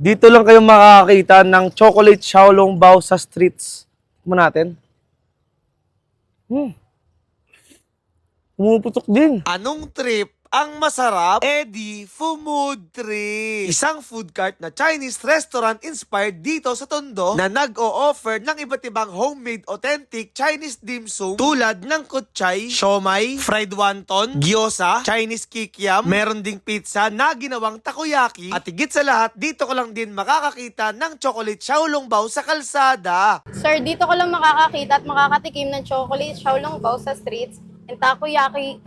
Dito lang kayo makakakita ng chocolate xiaolongbao sa streets. Tignan natin. Pumuputok din. Anong trip ang masarap? Eddie Food Trip. Isang food cart na Chinese restaurant inspired dito sa Tondo na nag-o-offer ng iba't ibang homemade authentic Chinese dim sum tulad ng kutchay, siomai, fried wonton, gyoza, Chinese kikiam, meron ding pizza na ginawang takoyaki at higit sa lahat dito ko lang din makakakita ng chocolate xiaolongbao sa kalsada. Sir, dito ko lang makakakita at makakatikim ng chocolate xiaolongbao sa streets and takoyaki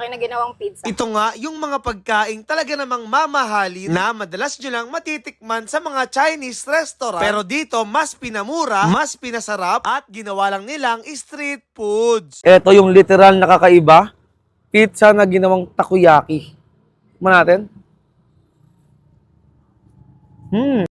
na ginawang pizza. Ito nga yung mga pagkain talaga namang mamahalin na madalas nyo lang matitikman sa mga Chinese restaurant. Pero dito mas pinamura, mas pinasarap at ginawa lang nilang street foods. Ito yung literal na kakaiba. Pizza na ginawang takoyaki. Tignan natin.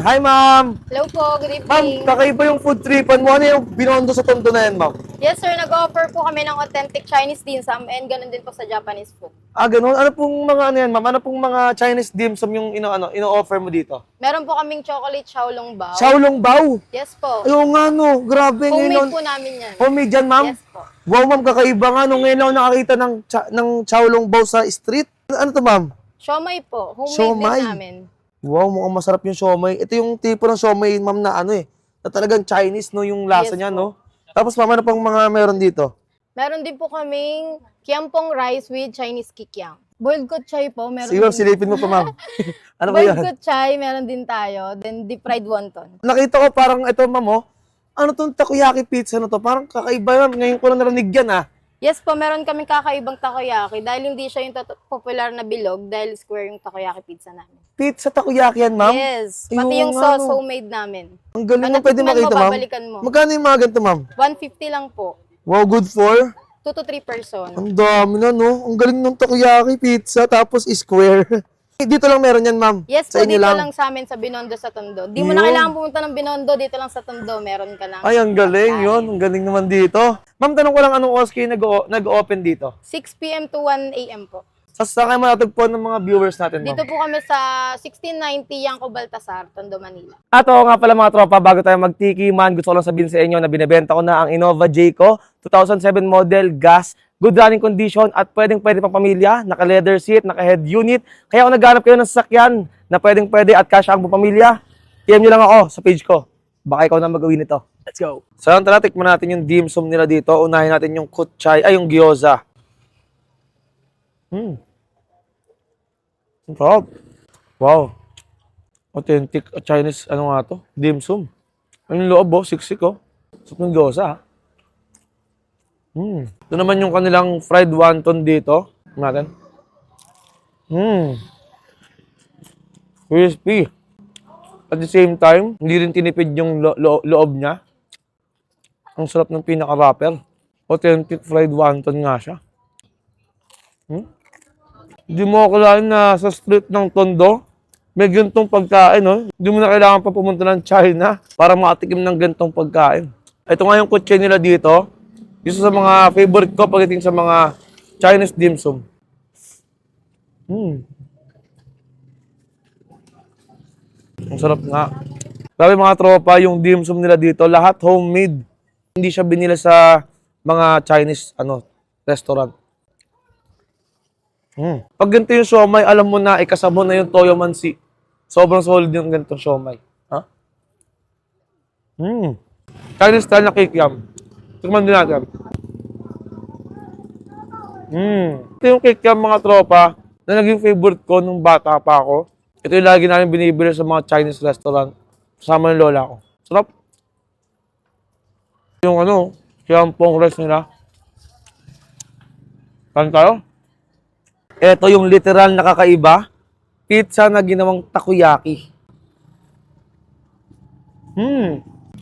Hi, ma'am! Hello po, good Ma'am, evening. kakaiba yung food tripan mo. Ano yung binondo sa Tondo na yan, ma'am? Yes sir, nag-offer po kami ng authentic Chinese dim sum and ganun din po sa Japanese food. Ah, ganun. Ano pong mga ano yan, ma'am? Ano pong mga Chinese dim sum yung ino-offer mo dito? Meron po kaming chocolate xiaolongbao. Xiaolongbao. Yes po. Ayaw nga, no. Grabe. Homemade po namin yan. Homemade yan, ma'am? Yes po. Wow, ma'am, kakaiba nga. No, ngayon ako nakakita ng xiaolongbao sa street. Ano to, ma'am? Siomai po. Homemade Siomai. din namin. Wow, mukhang masarap yung siomai. Ito yung tipo ng siomai, ma'am, na na talagang Chinese, no, yung lasa Yes niya, po. no? Tapos, ma'am, ano pang mga meron dito? Meron din po kaming kiampong rice with Chinese kikiam. Boiled kutchay po. Meron Sige, ma'am, din. silipin mo pa, ma'am. Ano ba Boiled yan? kutchay, meron din tayo. Then deep fried wonton. Nakita ko parang ito, ma'am, oh. Ano tong takoyaki pizza na to? Parang kakaiba, ma'am. Ngayon ko lang narinig yan, ah. Yes po, meron kaming kakaibang takoyaki dahil hindi siya yung popular na bilog dahil square yung takoyaki pizza namin. Pizza takoyaki yan, ma'am? Yes, Ayun pati yung nga, sauce no. homemade namin. Ang galing Pag mo, pwede natikman makita, mo, ma'am. babalikan mo. Magkano yung mga ganito, ma'am? 150 lang po. Wow, good for? 2 to 3 person. Ang dami na, no? Ang galing ng takoyaki pizza, tapos square. Dito lang meron yan, ma'am? Yes Sa po, inyo dito lang sa amin sa Binondo sa Tondo. Di mo na Yun. kailangan pumunta ng Binondo, dito lang sa Tondo, meron ka lang. Ay, ang galing yun. Ang galing naman dito. Ma'am, tanong ko lang anong oras kayo nag-open dito? 6 p.m. to 1 a.m. po. Saan kayo matatagpuan ng mga viewers natin, ma'am? Dito po kami sa 1690 Yanko Baltasar, Tondo, Manila. At oo nga pala mga tropa, bago tayo magtikiman, gusto ko lang sabihin sa inyo na binibenta ko na ang Innova Jayco 2007 model gas, good running condition at pwede pang pamilya, naka-leather seat, naka-head unit. Kaya kung naghanap kayo ng sasakyan na pwede at kasya ang pamilya, PM nyo lang ako sa page ko. Baka ikaw na mag-uwi nito. Let's go! So yun, tara, tikman natin yung dim sum nila dito. Unahin natin yung kutchay, yung gyoza. Ang sarap. Wow. Authentic Chinese, ano nga to? Dim sum. Ang loob, oh. Siksik, oh. Sarap ng gyoza, ha? Ito naman yung kanilang fried wonton dito. Natin. Crispy. At the same time, hindi rin tinipid yung loob niya. Ang sarap ng pinaka-wrapper. Authentic fried wonton nga siya. Hindi mo akalain na sa street ng Tondo, may gantong pagkain, no? Hindi mo na kailangan pa pumunta ng China para makatikim ng gantong pagkain. Ito nga yung kutse nila dito. Isa sa mga favorite ko pagdating sa mga Chinese dim sum. Ang sarap nga. Grabe mga tropa, yung dim sum nila dito, lahat homemade. Hindi siya binila sa mga Chinese restaurant. Pag ganito yung siomai, alam mo na, ikasabon na yung toyo mansi. Sobrang solid yung ganitong siomai. Ha? Chinese style na kikiam. Tikman din natin. Ito yung kikiam mga tropa na naging favorite ko nung bata pa ako. Ito yung lagi namin binibili sa mga Chinese restaurant. Kasama ng lola ko. Sarap. Yung kiampong rice nila. Kain tayo? Ito yung literal na kakaiba. Pizza na ginawang takoyaki.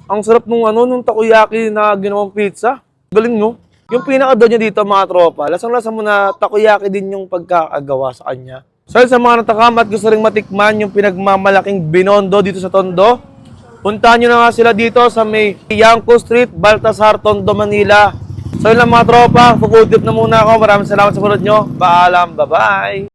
Ang sarap nung takoyaki na ginawang pizza. Galing, no? Yung pinaka-do niya dito, mga tropa, lasang-lasa mo na takoyaki din yung pagkakagawa sa kanya. So, sa mga natakam at gusto rin matikman yung pinagmamalaking Binondo dito sa Tondo, puntahan nyo na nga sila dito sa may Yanko Street, Baltasar, Tondo, Manila. So, yun lang mga tropa, food trip na muna ako. Maraming salamat sa panood nyo. Paalam, bye-bye!